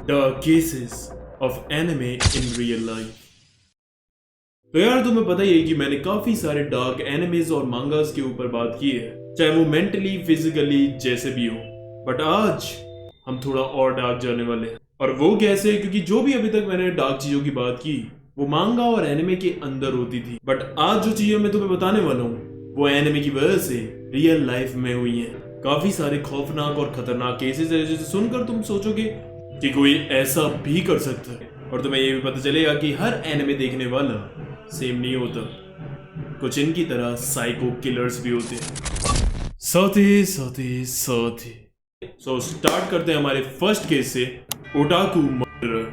The cases of anime in real life। तो यार तुम्हें पता ही है कि मैंने काफी सारे डार्क एनिमेज और मांगास के ऊपर बात की है, चाहे वो मेंटली फिजिकली जैसे भी हो। बट आज हम थोड़ा और डार्क जाने वाले हैं। और वो कैसे? क्योंकि जो भी अभी तक मैंने डार्क चीजों की बात की वो मांगा और एनिमे के अंदर होती थी, बट आज जो चीजें मैं तुम्हें बताने वाला हूँ वो एनिमे की वजह से रियल लाइफ में हुई है। काफी सारे खौफनाक और खतरनाक केसेस है जिसे सुनकर तुम सोचोगे कि कोई ऐसा भी कर सकता है, और तुम्हें ये भी पता चलेगा कि हर एनिमे देखने वाला सेम नहीं होता। कुछ इनकी तरह साइको किलर्स भी होते हैं। सो स्टार्ट करते हैं हमारे फर्स्ट केस से, ओटाकू मर्डरर।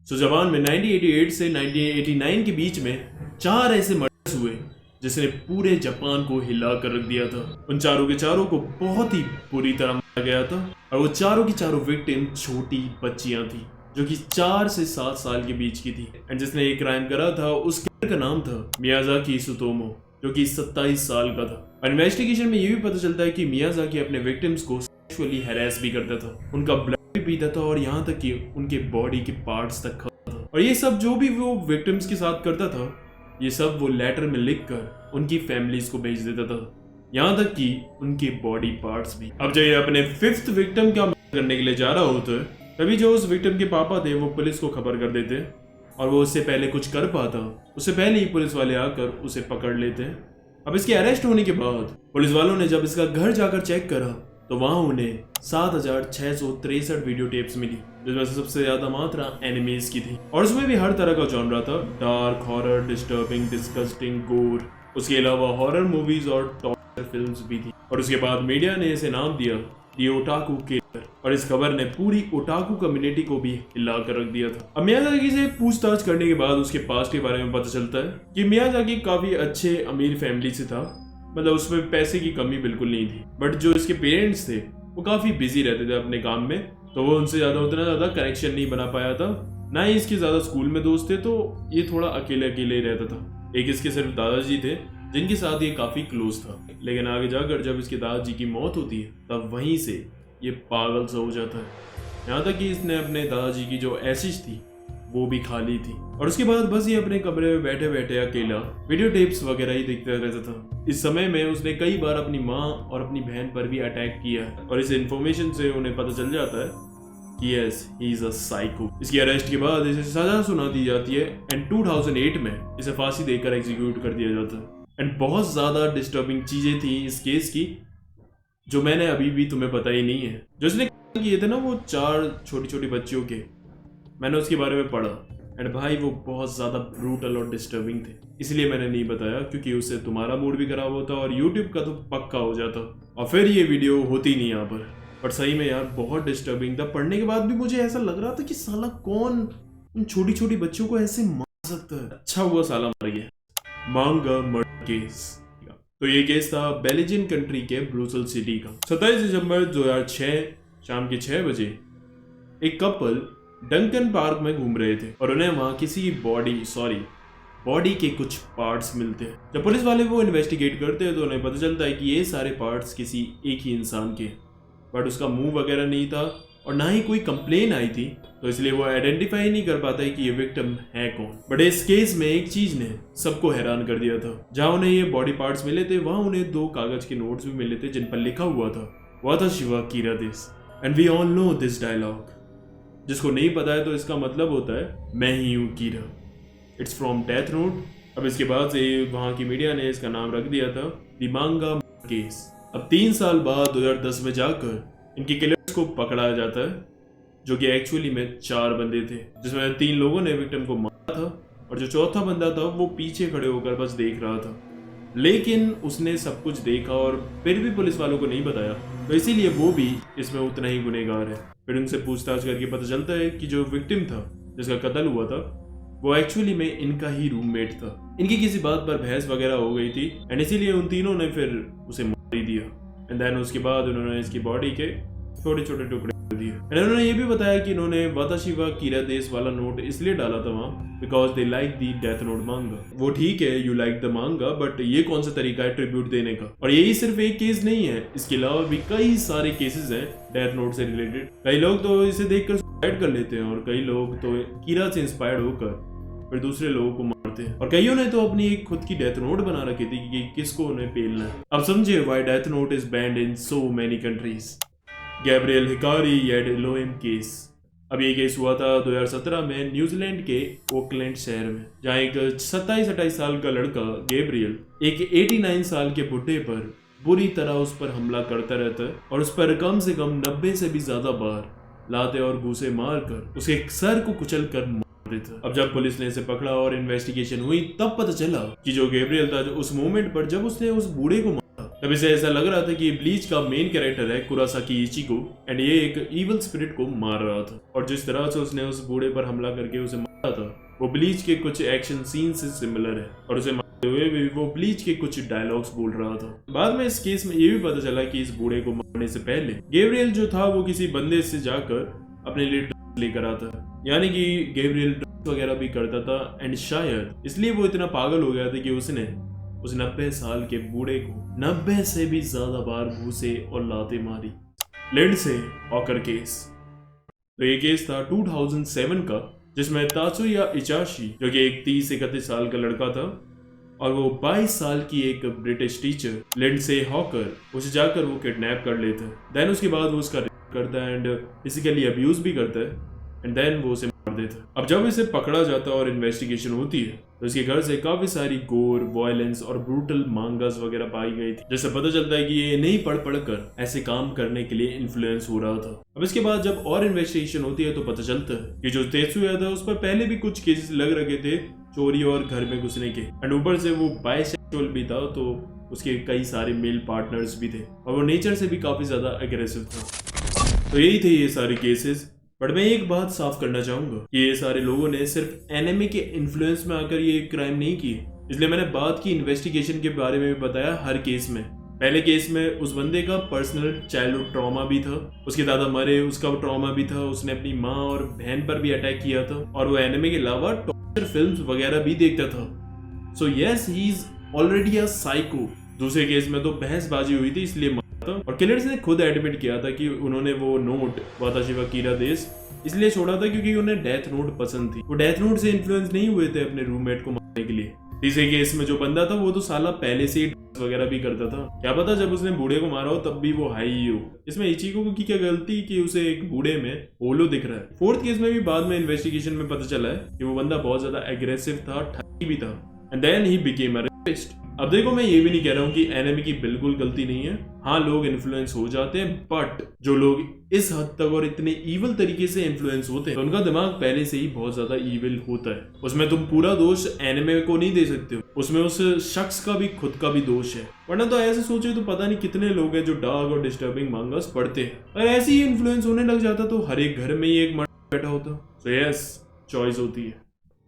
सो जापान में 1988 से 1989 के बीच में 4 ऐसे मर्डर्स हुए जिसने पूरे जापान को हिला कर रख दिया था। उन चारों के चारों को बहुत ही बुरी तरह मारा गया था, और वो चारों की चारों विक्टिम छोटी बच्चियां थी जो कि 4 से 7 साल के बीच की थी। एंड जिसने ये क्राइम करा था उस किलर का नाम था मियाजाकी सुतोमो, जो कि 27 साल का था। और इन्वेस्टिगेशन में ये भी पता चलता है कि मियाजाकी अपने विक्टिम्स को सेक्सुअली हैरेस भी करता था, उनका ब्लड भी पीता था, और यहाँ तक कि उनके बॉडी के पार्ट्स तक खाता था। और ये सब जो भी वो विक्टिम्स के साथ करता था, ये सब वो लेटर में लिखकर उनकी फैमिलीज को भेज देता था, यहाँ तक कि उनके बॉडी पार्ट्स भी। अब जब ये अपने 5th विक्टिम का मर्डर करने के लिए जा रहा होता है, तभी जो उस विक्टिम के पापा थे वो पुलिस को खबर कर देते हैं, और वो उससे पहले कुछ कर पाता उससे पहले ही पुलिस वाले आकर उसे पकड़ लेते हैं। अब इसके अरेस्ट होने के बाद पुलिस वालों ने जब इसका घर जाकर चेक करा तो वहां उन्हें 7663 वीडियो टेप्स मिली, जिसमें से सबसे ज्यादा मात्रा एनिमेज की थी, और उसमें भी हर तरह का जॉनरा था, डार्क, हॉरर, डिस्टर्बिंग, डिस्गस्टिंग, गोर। उसके अलावा हॉरर मूवीज और टॉर्चर फिल्म्स भी थी। और उसके बाद मीडिया ने इसे नाम दिया दी ओटाकू किलर, और इस खबर ने पूरी ओटाकू कम्युनिटी को भी हिला कर रख दिया था। अब मियाजाकी से पूछताछ करने के बाद उसके पास्ट के बारे में पता चलता है कि मियाजाकी काफी अच्छे अमीर फैमिली से था, मतलब उसमें पैसे की कमी बिल्कुल नहीं थी। बट जो इसके पेरेंट्स थे वो काफी बिजी रहते थे अपने काम में, तो वो उनसे उतना ज्यादा कनेक्शन नहीं बना पाया था, ना ही इसके ज्यादा स्कूल में दोस्त थे, तो ये थोड़ा अकेले अकेले ही रहता था। एक इसके सिर्फ दादाजी थे जिनके साथ ये काफी क्लोज था, लेकिन आगे जाकर जब इसके दादाजी की मौत होती है तब वहीं से ये पागल सा हो जाता है, यहाँ तक कि इसने अपने दादाजी की जो एशिश थी वो भी खा ली थी। और उसके बाद बस ये अपने कमरे में बैठे बैठे अकेला वीडियो टेप्स वगैरह ही देखता रहता था। इस समय में उसने कई बार अपनी माँ और अपनी बहन पर भी अटैक किया है, और इस इन्फॉर्मेशन से उन्हें पता चल जाता है कि yes he is a psycho. इसकी अरेस्ट के बाद इसे सजा सुना दी जाती है, एंड 2008 में इसे फांसी देकर एग्जीक्यूट कर दिया जाता है। एंड बहुत ज्यादा डिस्टर्बिंग चीजें थी इस केस की जो मैंने अभी भी तुम्हें पता ही नहीं है। जो इसने किए थे ना वो 4 छोटी छोटी बच्चियों के, मैंने उसके बारे में पढ़ा, एंड भाई वो बहुत ज्यादा ब्रूटल और डिस्टर्बिंग थे, इसलिए मैंने नहीं बताया क्योंकि उससे तुम्हारा मूड भी खराब होता और यूट्यूब का तो पक्का हो जाता, और फिर ये वीडियो होती नहीं यहाँ पर सही में यार बहुत डिस्टर्बिंग था। पढ़ने के बाद भी मुझे ऐसा लग रहा था कि साला कौन उन छोटी छोटी बच्चियों को ऐसे मार सकता है। अच्छा हुआ साला मर गया। मांगा मर्डर केस। तो ये केस था बेल्जियन कंट्री के ब्रुसेल सिटी का। 27 दिसंबर 2006 शाम के 6 बजे एक कपल डंकन पार्क में घूम रहे थे, और उन्हें वहां किसी की बॉडी के कुछ पार्ट्स मिलते हैं। जब पुलिस वाले वो इन्वेस्टिगेट करते हैं तो उन्हें पता चलता है कि ये सारे पार्ट्स किसी एक ही इंसान के, बट उसका मुंह वगैरह नहीं था और ना ही कोई कंप्लेन आई थी, तो इसलिए वो आइडेंटिफाई नहीं कर पाता है कि ये विक्टिम है कौन। बट इस केस में एक चीज ने सबको हैरान कर दिया था। जहां उन्हें ये बॉडी पार्ट्स मिले थे वहां उन्हें 2 कागज के नोट्स भी मिले थे जिन पर लिखा हुआ था वाता शिवा कीरा this and we all know this dialogue. जिसको नहीं पता है तो इसका मतलब होता है मैं ही हूँ कीरा, इट्स फ्रॉम डेथ नोट। अब इसके बाद से वहां की मीडिया ने इसका नाम रख दिया था द मांगा केस। अब 3 साल बाद 2010 में जाकर इनके किलर्स को पकड़ा जाता है, जो कि एक्चुअली में 4 बंदे थे, जिसमें 3 लोगों ने विक्टिम को मारा था, और जो चौथा बंदा था वो पीछे खड़े होकर बस देख रहा था, लेकिन उसने सब कुछ देखा और फिर भी पुलिस वालों को नहीं बताया, तो इसीलिए वो भी इसमें उतना ही गुनहगार है। फिर उनसे पूछताछ करके पता चलता है कि जो विक्टिम था जिसका कत्ल हुआ था वो एक्चुअली में इनका ही रूममेट था। इनकी किसी बात पर बहस वगैरह हो गई थी, एंड इसीलिए उन तीनों ने फिर उसे मार ही दिया, एंड देन उसके बाद उन्होंने इसकी बॉडी के छोटे छोटे टुकड़े कर दिए। एंड उन्होंने ये भी बताया कि इन्होंने वाताशिवा कीरा देश वाला नोट इसलिए डाला था वहां because they like the death note मांगा। वो ठीक है, यू लाइक द मांगा, बट ये कौन सा तरीका है ट्रिब्यूट देने का? और यही सिर्फ एक केस नहीं है, इसके अलावा भी कई सारे केसेस हैं डेथ नोट से रिलेटेड। कई लोग तो इसे देखकर सुसाइड कर लेते हैं और कई लोग तो कीरा से इंस्पायर्ड होकर फिर दूसरे लोगों को मारते हैं और कईयों ने तो अपनी एक खुद की डेथ नोट बना रखी थी कि किसको उन्हें पेलना है। अब समझिए why Death Note is banned in so many countries. Gabriel Hikari एड एलोएम केस। अब ये केस हुआ था 2017 में न्यूजीलैंड के ओकलैंड शहर में, जहाँ एक 27-28 साल का लड़का गैब्रियल एक 89 साल के बुढ़े पर बुरी तरह उस पर हमला करता रहता है और उस पर कम से कम 90 से भी ज्यादा बार लाते और घूसे मारकर उसके सर को कुचल कर मार देता। अब जब पुलिस ने इसे पकड़ा और इन्वेस्टिगेशन हुई तब पता चला कि जो गैब्रियल था, जो उस मोमेंट पर जब उसने उस बूढ़े को मारा, तब इसे ऐसा लग रहा था कि ब्लीच का मेन कैरेक्टर है कुरासाकी इचिको एंड ये एक इविल स्पिरिट को मार रहा था। और जिस तरह से उसने उस बूढ़े पर हमला करके उसे मारा था वो ब्लीच के कुछ एक्शन सीन से सिमिलर है और उसे मारते हुए भी वो ब्लीच के कुछ डायलॉग्स बोल रहा था। बाद में इस केस में ये भी पता चला कि इस बूढ़े को मारने से पहले गैब्रियल जो था वो किसी बंदे से जाकर अपने लिए ड्रग्स लेकर आता है, यानी कि गैब्रियल ड्रग्स वगैरह भी करता था एंड शायद इसलिए वो इतना पागल हो गया था कि उसने उस 90 साल के बूढ़े को 90 से भी ज्यादा बार घूसे और लाते मारी। Lindsey Hawker case. तो ये केस था 2007 का, जिसमें तात्सुया इचाशी जो कि एक 30-31 साल का लड़का था और वो 22 साल की एक ब्रिटिश टीचर लिंडसे हॉकर उसे जाकर वो किडनैप कर लेता है। देन उसके बाद वो उसका रेप करता है एंड फिजिकली अब्यूज भी करता है एंड देन वो उसे मार देता है। अब जब इसे पकड़ा जाता है और इन्वेस्टिगेशन होती है तो इसके घर से काफी सारी गोर, वायलेंस और ब्रूटल मांगास वगैरह पाई गई थी, जिससे पता चलता है कि ये नहीं पढ़ कर ऐसे काम करने के लिए इन्फ्लुएंस हो रहा था। अब इसके बाद जब और इन्वेस्टिगेशन होती है तो पता चलता है कि जो तेत्सुया था उस पर पहले भी कुछ केसेस लग रखे थे चोरी और घर में घुसने के एंड ऊपर से वो बाइसेक्सुअल भी था, तो उसके कई सारे मेल पार्टनर्स भी थे और वो नेचर से भी काफी ज्यादा एग्रेसिव था। तो यही थे ये सारे केसेस। बट मैं एक बात साफ करना चाहूंगा कि ये सारे लोगों ने सिर्फ एनिमे के इन्फ्लुएंस में आकर ये क्राइम नहीं किए, इसलिए मैंने बात की इन्वेस्टिगेशन के बारे में भी बताया हर केस में। पहले केस में उस बंदे का पर्सनल चाइल्डहुड ट्रॉमा भी था, उसके दादा मरे उसका ट्रॉमा भी था, उसने अपनी माँ और बहन पर भी अटैक किया था और वो एनिमे के अलावा टॉर्चर फिल्म्स वगैरह भी देखता था। So yes he is already a psycho. दूसरे केस में तो बहसबाजी हुई थी इसलिए और किलर्स ने खुद एडमिट किया था कि उन्होंने वो नोट वाताशी वा कीरा देश इसलिए छोड़ा था क्योंकि उन्हें डेथ नोट पसंद थी। वो डेथ नोट से इन्फ्लुएंस नहीं हुए थे अपने रूममेट को मारने के लिए। तीसरे केस में जो बंदा था वो तो साला पहले से ही ड्रग्स वगैरह भी करता था, क्या पता जब उसने बूढ़े को मारा हो तब भी वो हाई ही हो। इसमें इचिको की क्या गलती कि उसे एक बूढ़े में होलो दिख रहा है। फोर्थ केस में भी बाद में इन्वेस्टिगेशन में पता चला है कि वो बंदा बहुत ज्यादा एग्रेसिव था, ठगी भी था and then he became a rapist. अब देखो मैं ये भी नहीं कह रहा हूँ कि एनिमे की बिल्कुल गलती नहीं है, हाँ लोग इन्फ्लुएंस हो जाते हैं, बट जो लोग इस हद तक और इतने ईविल तरीके से इन्फ्लुएंस होते हैं तो उनका दिमाग पहले से ही बहुत ज्यादा ईविल होता है। उसमें तुम पूरा दोष एनिमे को नहीं दे सकते हो, उसमें उस शख्स का भी खुद का भी दोष है। वरना तो ऐसे सोचे तो पता नहीं कितने लोग हैं जो डार्क और डिस्टर्बिंग मांगास पढ़ते हैं, और ऐसे ही इन्फ्लुएंस होने लग जाता तो हर एक घर में ही एक मर्द बैठा होता। सो यस, चॉइस होती है।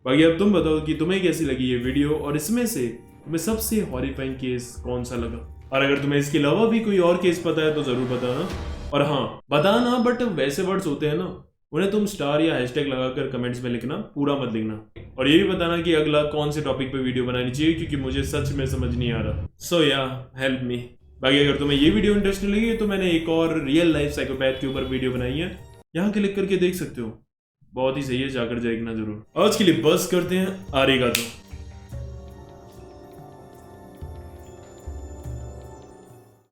बाकी अब तुम बताओ कि तुम्हें कैसी लगी ये वीडियो और इसमें से तुम्हें सबसे हॉरिफाइंग केस कौन सा लगा, और अगर तुम्हें इसके अलावा भी कोई और केस पता है तो जरूर बताना। और हाँ बताना, बट वैसे वर्ड्स होते हैं ना उन्हें तुम स्टार या हैशटैग लगाकर कमेंट्स में लिखना, पूरा मत लिखना। और ये भी बताना कि अगला कौन से टॉपिक पे वीडियो बनानी चाहिए, क्योंकि मुझे सच में समझ नहीं आ रहा। सो या हेल्प मी। बाकी अगर तुम्हें ये वीडियो इंटरेस्टिंग लगी तो मैंने एक और रियल लाइफ साइकोपैथ के ऊपर वीडियो बनाई है, यहाँ क्लिक करके देख सकते हो, बहुत ही सही है, जाकर देखना जरूर। आज के लिए बस करते हैं, आरिगातो।